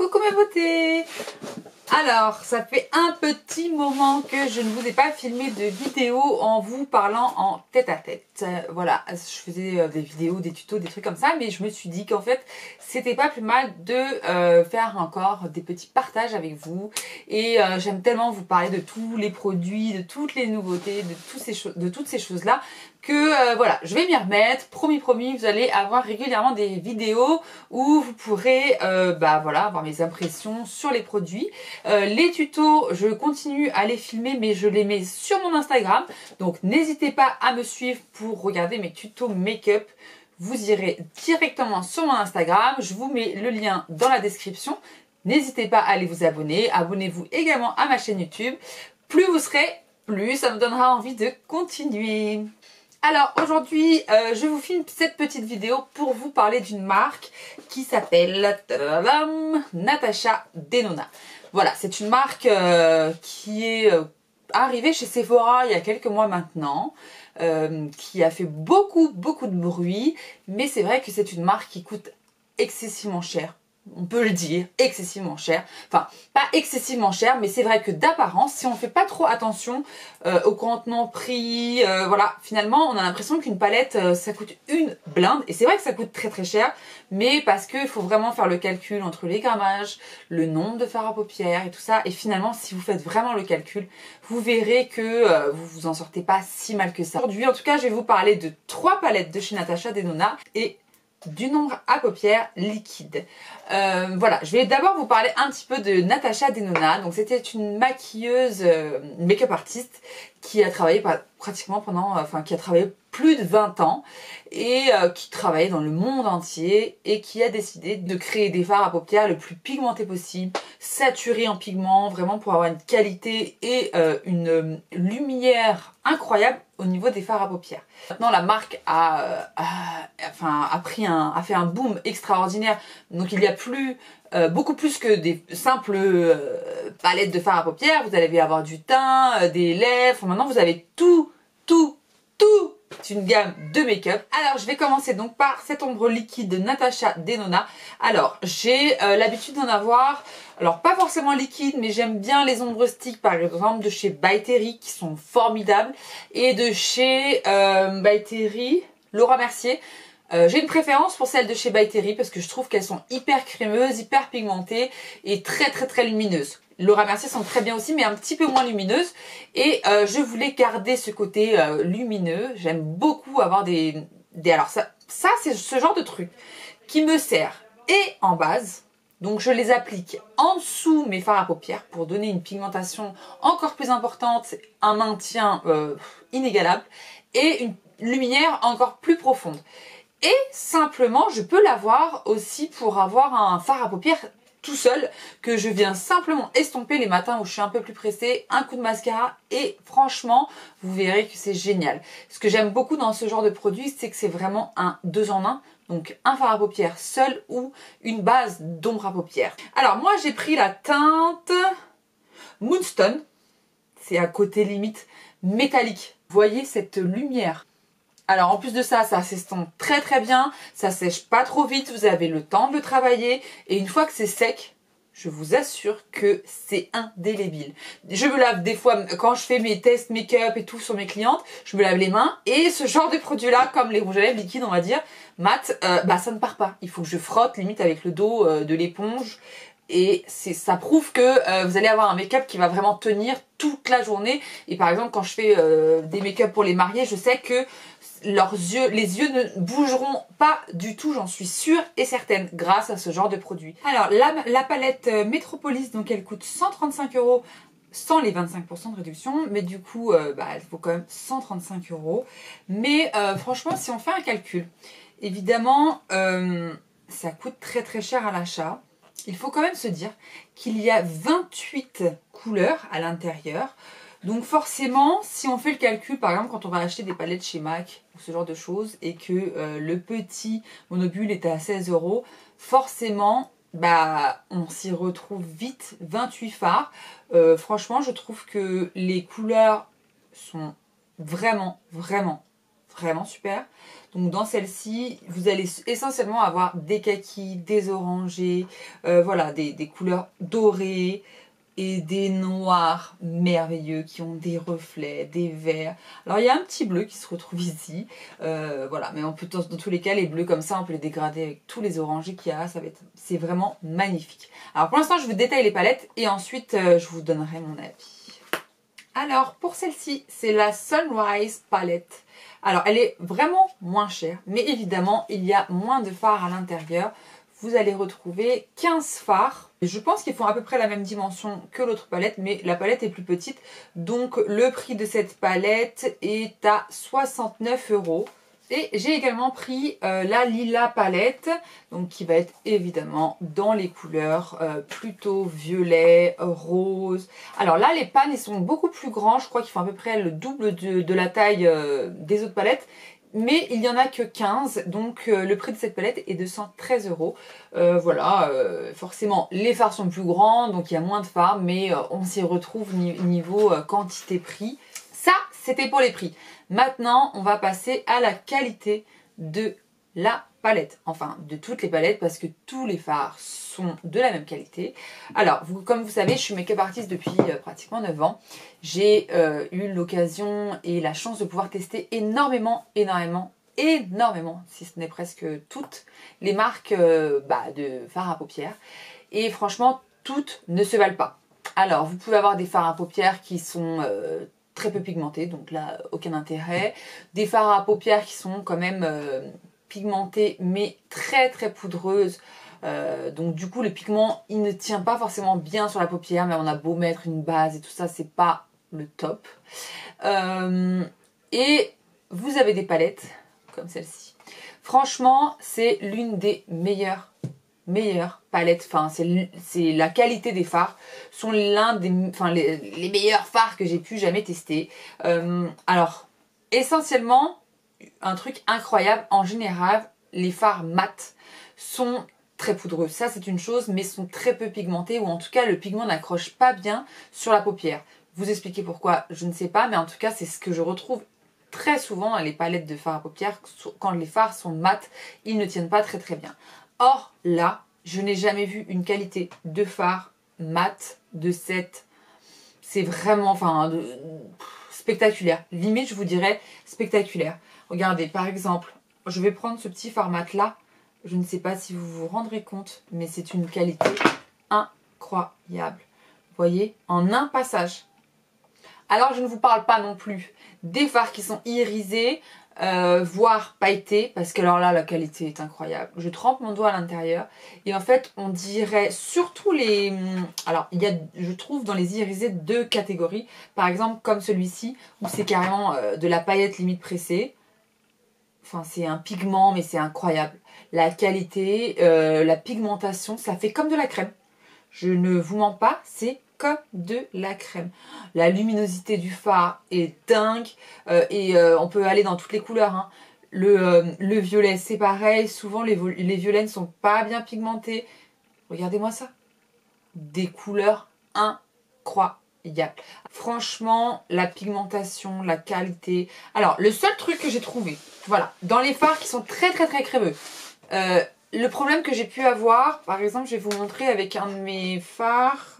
Coucou mes beautés! Alors, ça fait un petit moment que je ne vous ai pas filmé de vidéo en vous parlant en tête-à-tête. Voilà, je faisais des vidéos, des tutos, des trucs comme ça, mais je me suis dit qu'en fait, c'était pas plus mal de faire encore des petits partages avec vous. Et j'aime tellement vous parler de tous les produits, de toutes les nouveautés, de toutes ces choses-là, que voilà, je vais m'y remettre. Promis, vous allez avoir régulièrement des vidéos où vous pourrez voilà, avoir mes impressions sur les produits. Les tutos, je continue à les filmer, mais je les mets sur mon Instagram. Donc n'hésitez pas à me suivre pour regarder mes tutos make-up. Vous irez directement sur mon Instagram. Je vous mets le lien dans la description. N'hésitez pas à aller vous abonner. Abonnez-vous également à ma chaîne YouTube. Plus vous serez, plus ça me donnera envie de continuer. Alors aujourd'hui, je vous filme cette petite vidéo pour vous parler d'une marque qui s'appelle Natasha Denona. Voilà, c'est une marque qui est arrivée chez Sephora il y a quelques mois maintenant, qui a fait beaucoup de bruit, mais c'est vrai que c'est une marque qui coûte excessivement cher. On peut le dire, excessivement cher. Enfin, pas excessivement cher, mais c'est vrai que d'apparence, si on ne fait pas trop attention au contenant, prix, voilà, finalement, on a l'impression qu'une palette, ça coûte une blinde. Et c'est vrai que ça coûte très cher, mais parce qu'il faut vraiment faire le calcul entre les grammages, le nombre de fards à paupières et tout ça. Et finalement, si vous faites vraiment le calcul, vous verrez que vous vous en sortez pas si mal que ça. Aujourd'hui, en tout cas, je vais vous parler de 3 palettes de chez Natasha Denona et du nombre à paupières liquide. Voilà, je vais d'abord vous parler un petit peu de Natasha Denona. Donc c'était une maquilleuse, make-up artiste qui a travaillé pratiquement pendant, qui a travaillé plus de 20 ans et qui travaillait dans le monde entier et qui a décidé de créer des fards à paupières le plus pigmentés possible, saturés en pigments, vraiment pour avoir une qualité et une lumière incroyable au niveau des fards à paupières. Maintenant la marque a fait un boom extraordinaire, donc il y a beaucoup plus que des simples palettes de fards à paupières. Vous allez avoir du teint, des lèvres, maintenant vous avez tout. C'est une gamme de make-up. Alors je vais commencer donc par cette ombre liquide de Natasha Denona. Alors j'ai l'habitude d'en avoir, alors pas forcément liquide, mais j'aime bien les ombres sticks par exemple de chez By Terry qui sont formidables, et de chez By Terry, Laura Mercier. J'ai une préférence pour celles de chez By Terry parce que je trouve qu'elles sont hyper crémeuses, hyper pigmentées et très lumineuses. Laura Mercier sont très bien aussi, mais un petit peu moins lumineuses. Et je voulais garder ce côté lumineux. J'aime beaucoup avoir alors ça c'est ce genre de truc qui me sert et en base. Donc je les applique en dessous mes fards à paupières pour donner une pigmentation encore plus importante, un maintien inégalable et une lumière encore plus profonde. Et simplement, je peux l'avoir aussi pour avoir un fard à paupières tout seul, que je viens simplement estomper les matins où je suis un peu plus pressée, un coup de mascara, et franchement, vous verrez que c'est génial. Ce que j'aime beaucoup dans ce genre de produit, c'est que c'est vraiment un 2 en 1, donc un fard à paupières seul ou une base d'ombre à paupières. Alors moi, j'ai pris la teinte Moonstone, c'est à côté limite métallique. Vous voyez cette lumière? Alors en plus de ça, ça s'estompe très bien, ça sèche pas trop vite, vous avez le temps de le travailler et une fois que c'est sec, je vous assure que c'est indélébile. Je me lave des fois, quand je fais mes tests make-up et tout sur mes clientes, je me lave les mains et ce genre de produit-là, comme les rouges à lèvres liquides on va dire, mat, ça ne part pas. Il faut que je frotte limite avec le dos de l'éponge. Et ça prouve que vous allez avoir un make-up qui va vraiment tenir toute la journée. Et par exemple, quand je fais des make-up pour les mariés, je sais que les yeux ne bougeront pas du tout, j'en suis sûre et certaine, grâce à ce genre de produit. Alors, la palette Metropolis, donc elle coûte 135 € sans les 25% de réduction, mais du coup, elle vaut quand même 135 €. Mais franchement, si on fait un calcul, évidemment, ça coûte très cher à l'achat. Il faut quand même se dire qu'il y a 28 couleurs à l'intérieur. Donc forcément, si on fait le calcul, par exemple quand on va acheter des palettes chez MAC ou ce genre de choses et que le petit monobule est à 16 €, forcément, on s'y retrouve vite, 28 fards. Franchement, je trouve que les couleurs sont vraiment vraiment super. Donc dans celle-ci, vous allez essentiellement avoir des kakis, des orangés, voilà, des couleurs dorées et des noirs merveilleux qui ont des reflets, des verts. Alors il y a un petit bleu qui se retrouve ici, voilà, mais on peut dans tous les cas les bleus comme ça, on peut les dégrader avec tous les orangés qu'il y a, c'est vraiment magnifique. Alors pour l'instant je vous détaille les palettes et ensuite je vous donnerai mon avis. Alors pour celle-ci, c'est la Sunrise Palette. Alors elle est vraiment moins chère, mais évidemment il y a moins de fards à l'intérieur. Vous allez retrouver 15 fards. Je pense qu'ils font à peu près la même dimension que l'autre palette, mais la palette est plus petite. Donc le prix de cette palette est à 69 €. Et j'ai également pris la Lila palette, donc qui va être évidemment dans les couleurs plutôt violet, rose. Alors là, les pans ils sont beaucoup plus grands, je crois qu'ils font à peu près le double de la taille des autres palettes. Mais il n'y en a que 15, donc le prix de cette palette est de 113 €. Voilà, forcément les fards sont plus grands, donc il y a moins de fards, mais on s'y retrouve niveau quantité-prix. Ça, c'était pour les prix. Maintenant, on va passer à la qualité de la palette. Enfin, de toutes les palettes, parce que tous les fards sont de la même qualité. Alors, comme vous savez, je suis make-up artiste depuis pratiquement 9 ans. J'ai eu l'occasion et la chance de pouvoir tester énormément, si ce n'est presque toutes les marques de fards à paupières. Et franchement, toutes ne se valent pas. Alors, vous pouvez avoir des fards à paupières qui sont très peu pigmentés, donc là, aucun intérêt. Des fards à paupières qui sont quand même pigmentées, mais très très poudreuses. Donc du coup, le pigment, il ne tient pas forcément bien sur la paupière, mais on a beau mettre une base et tout ça, c'est pas le top. Et vous avez des palettes comme celle-ci. Franchement, c'est l'une des meilleures palettes, enfin c'est la qualité des fards, sont l'un des, les meilleurs fards que j'ai pu jamais tester. Alors, essentiellement, un truc incroyable, en général, les fards mat sont très poudreux, ça c'est une chose, mais sont très peu pigmentés, ou en tout cas le pigment n'accroche pas bien sur la paupière. Vous expliquer pourquoi, je ne sais pas, mais en tout cas c'est ce que je retrouve très souvent dans les palettes de fards à paupières. Quand les fards sont mat, ils ne tiennent pas très très bien. Or là, je n'ai jamais vu une qualité de fard mat de cette. C'est vraiment, spectaculaire. Limite, je vous dirais spectaculaire. Regardez, par exemple, je vais prendre ce petit fard mat là. Je ne sais pas si vous vous rendrez compte, mais c'est une qualité incroyable. Vous voyez, en un passage. Alors, je ne vous parle pas non plus des fards qui sont irisés, voire pailletés, parce que alors là, la qualité est incroyable. Je trempe mon doigt à l'intérieur, et en fait, on dirait surtout les... Alors, il y a, je trouve, dans les irisés, deux catégories. Par exemple, comme celui-ci, où c'est carrément de la paillette limite pressée. Enfin, c'est un pigment, mais c'est incroyable. La qualité, la pigmentation, ça fait comme de la crème. Je ne vous mens pas, c'est comme de la crème. La luminosité du fard est dingue et on peut aller dans toutes les couleurs. Hein. Le violet, c'est pareil. Souvent, les violets ne sont pas bien pigmentés. Regardez-moi ça. Des couleurs incroyables. Franchement, la pigmentation, la qualité. Alors, le seul truc que j'ai trouvé, voilà, dans les fards qui sont très très très crémeux, le problème que j'ai pu avoir, par exemple, je vais vous montrer avec un de mes fards.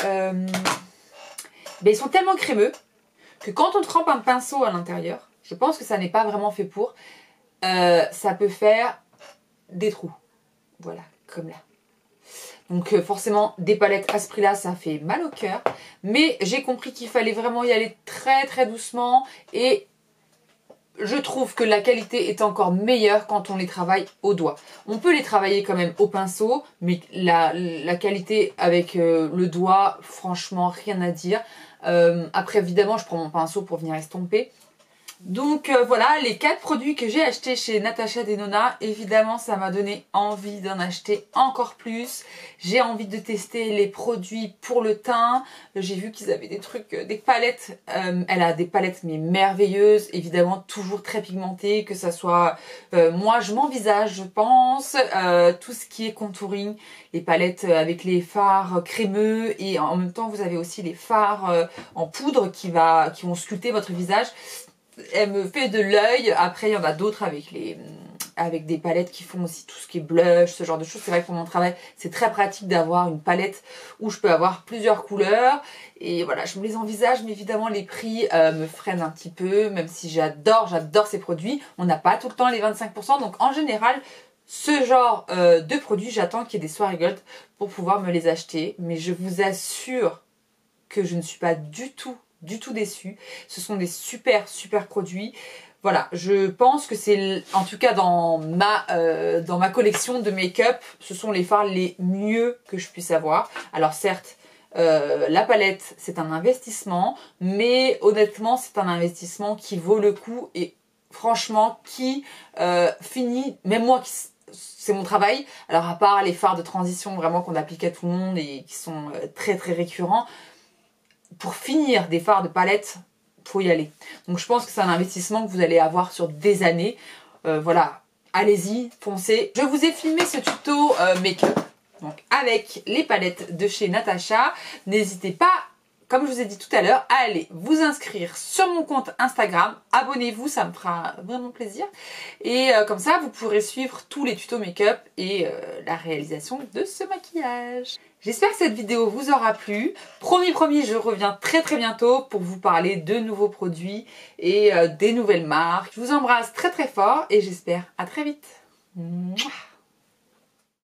Ils sont tellement crémeux que quand on trempe un pinceau à l'intérieur, je pense que ça n'est pas vraiment fait pour, ça peut faire des trous. Voilà, comme là. Donc forcément, des palettes à ce prix-là, ça fait mal au cœur. Mais j'ai compris qu'il fallait vraiment y aller très très doucement. Et je trouve que la qualité est encore meilleure quand on les travaille au doigt. On peut les travailler quand même au pinceau, mais la qualité avec le doigt, franchement, rien à dire. Après, évidemment, je prends mon pinceau pour venir estomper. Donc voilà, les 4 produits que j'ai achetés chez Natasha Denona, évidemment ça m'a donné envie d'en acheter encore plus. J'ai envie de tester les produits pour le teint. J'ai vu qu'ils avaient des trucs, des palettes. Elle a des palettes mais merveilleuses, évidemment toujours très pigmentées, que ça soit... moi je m'envisage, je pense, tout ce qui est contouring, les palettes avec les fards crémeux et en même temps vous avez aussi les fards en poudre qui vont sculpter votre visage. elle me fait de l'œil. Après il y en a d'autres avec des palettes qui font aussi tout ce qui est blush, ce genre de choses. C'est vrai que pour mon travail, c'est très pratique d'avoir une palette où je peux avoir plusieurs couleurs. Et voilà, je me les envisage, mais évidemment les prix me freinent un petit peu, même si j'adore ces produits. On n'a pas tout le temps les 25%, donc en général, ce genre de produits, j'attends qu'il y ait des soirées gold pour pouvoir me les acheter. Mais je vous assure que je ne suis pas du tout déçue. Ce sont des super produits. Voilà, je pense que c'est, en tout cas dans ma collection de make-up, ce sont les fards les mieux que je puisse avoir. Alors certes, la palette c'est un investissement, mais honnêtement c'est un investissement qui vaut le coup et franchement qui finit, même moi qui c'est mon travail, alors à part les fards de transition vraiment qu'on applique à tout le monde et qui sont très récurrents, pour finir des fards de palette, faut y aller. Donc je pense que c'est un investissement que vous allez avoir sur des années. Voilà, allez-y, foncez. Je vous ai filmé ce tuto make-up donc avec les palettes de chez Natasha. N'hésitez pas, comme je vous ai dit tout à l'heure, à aller vous inscrire sur mon compte Instagram. Abonnez-vous, ça me fera vraiment plaisir. Et comme ça, vous pourrez suivre tous les tutos make-up et la réalisation de ce maquillage. J'espère que cette vidéo vous aura plu. Promis, je reviens très bientôt pour vous parler de nouveaux produits et des nouvelles marques. Je vous embrasse très fort et j'espère à très vite. Mouah.